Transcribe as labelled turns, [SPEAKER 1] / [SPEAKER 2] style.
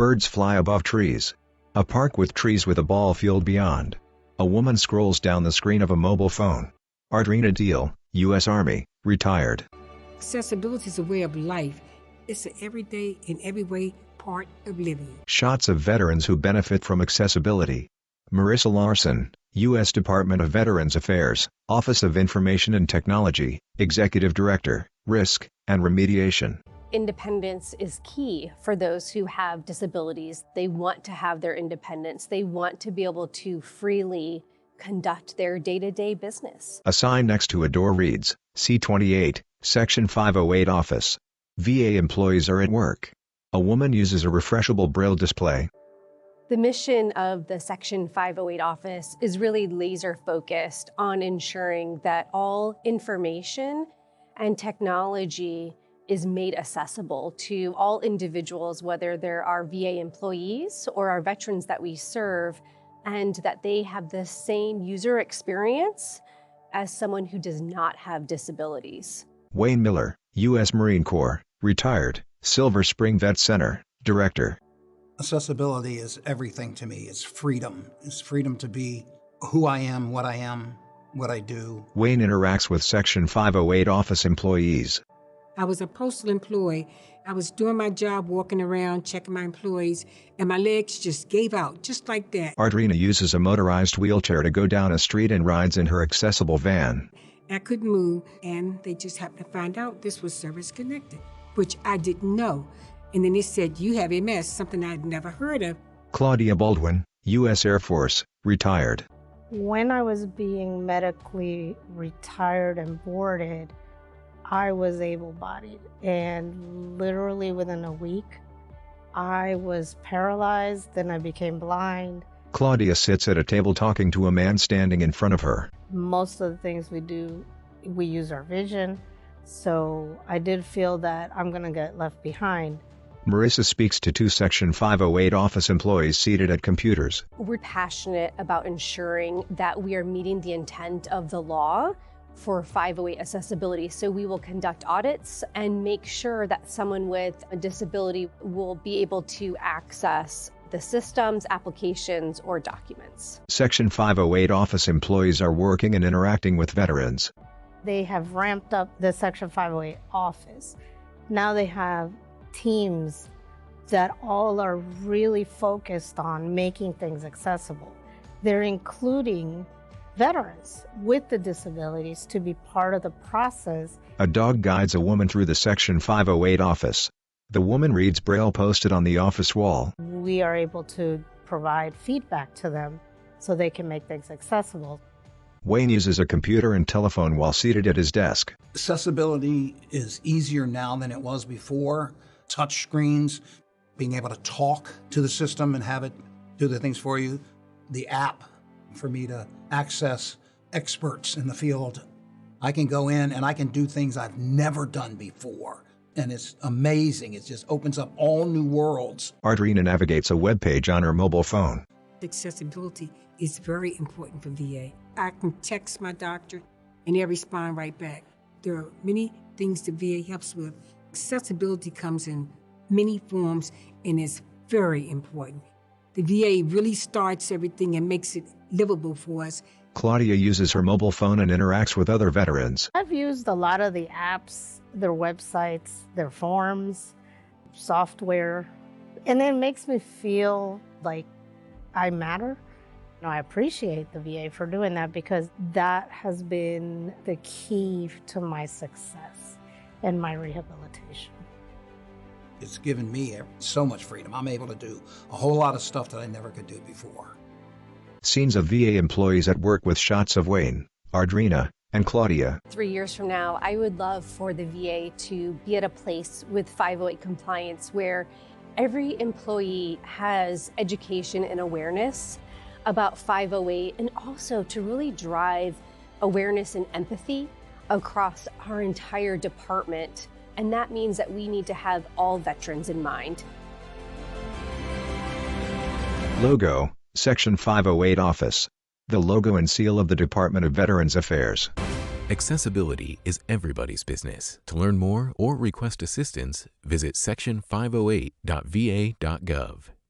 [SPEAKER 1] Birds fly above trees. A park with trees with a ball field beyond. A woman scrolls down the screen of a mobile phone. Ardrina Deal, U.S. Army, retired.
[SPEAKER 2] Accessibility is a way of life. It's an everyday, in every way, part of living.
[SPEAKER 1] Shots of veterans who benefit from accessibility. Marissa Larson, U.S. Department of Veterans Affairs, Office of Information and Technology, Executive Director, Risk and Remediation.
[SPEAKER 3] Independence is key for those who have disabilities. They want to have their independence. They want to be able to freely conduct their day-to-day business.
[SPEAKER 1] A sign next to a door reads, C-28, Section 508 Office. VA employees are at work. A woman uses a refreshable braille display.
[SPEAKER 3] The mission of the Section 508 office is really laser focused on ensuring that all information and technology is made accessible to all individuals, whether there are VA employees or our veterans that we serve, and that they have the same user experience as someone who does not have disabilities.
[SPEAKER 1] Wayne Miller, U.S. Marine Corps, retired, Silver Spring Vet Center, Director.
[SPEAKER 4] Accessibility is everything to me. It's freedom. It's freedom to be who I am, what I do.
[SPEAKER 1] Wayne interacts with Section 508 office employees.
[SPEAKER 2] I was a postal employee. I was doing my job, walking around, checking my employees, and my legs just gave out, just like that.
[SPEAKER 1] Ardrina uses a motorized wheelchair to go down a street and rides in her accessible van.
[SPEAKER 2] I couldn't move, and they just happened to find out this was service-connected, which I didn't know. And then they said, you have MS, something I'd never heard of.
[SPEAKER 1] Claudia Baldwin, U.S. Air Force, retired.
[SPEAKER 5] When I was being medically retired and boarded, I was able-bodied, and literally within a week, I was paralyzed, then I became blind.
[SPEAKER 1] Claudia sits at a table talking to a man standing in front of her.
[SPEAKER 5] Most of the things we do, we use our vision, so I did feel that I'm going to get left behind.
[SPEAKER 1] Marissa speaks to two Section 508 office employees seated at computers.
[SPEAKER 3] We're passionate about ensuring that we are meeting the intent of the law for 508 accessibility. So we will conduct audits and make sure that someone with a disability will be able to access the systems, applications, or documents.
[SPEAKER 1] Section 508 office employees are working and interacting with veterans.
[SPEAKER 5] They have ramped up the Section 508 office. Now they have teams that all are really focused on making things accessible. They're including veterans with the disabilities to be part of the process.
[SPEAKER 1] A dog guides a woman through the Section 508 office. The woman reads braille posted on the office wall.
[SPEAKER 5] We are able to provide feedback to them so they can make things accessible.
[SPEAKER 1] Wayne uses a computer and telephone while seated at his desk.
[SPEAKER 4] Accessibility is easier now than it was before. Touch screens, being able to talk to the system and have it do the things for you. The app for me to access experts in the field. I can go in and I can do things I've never done before. And it's amazing. It just opens up all new worlds.
[SPEAKER 1] Ardrina navigates a web page on her mobile phone.
[SPEAKER 2] Accessibility is very important for VA. I can text my doctor and they'll respond right back. There are many things the VA helps with. Accessibility comes in many forms and is very important. The VA really starts everything and makes it livable for us.
[SPEAKER 1] Claudia uses her mobile phone and interacts with other veterans.
[SPEAKER 5] I've used a lot of the apps, their websites, their forms, software, and it makes me feel like I matter. I appreciate the VA for doing that because that has been the key to my success and my rehabilitation.
[SPEAKER 4] It's given me so much freedom. I'm able to do a whole lot of stuff that I never could do before.
[SPEAKER 1] Scenes of VA employees at work with shots of Wayne, Ardrina, and Claudia.
[SPEAKER 3] 3 years from now, I would love for the VA to be at a place with 508 compliance where every employee has education and awareness about 508, and also to really drive awareness and empathy across our entire department. And that means that we need to have all veterans in mind.
[SPEAKER 1] Logo, Section 508 Office. The logo and seal of the Department of Veterans Affairs.
[SPEAKER 6] Accessibility is everybody's business. To learn more or request assistance, visit section508.va.gov.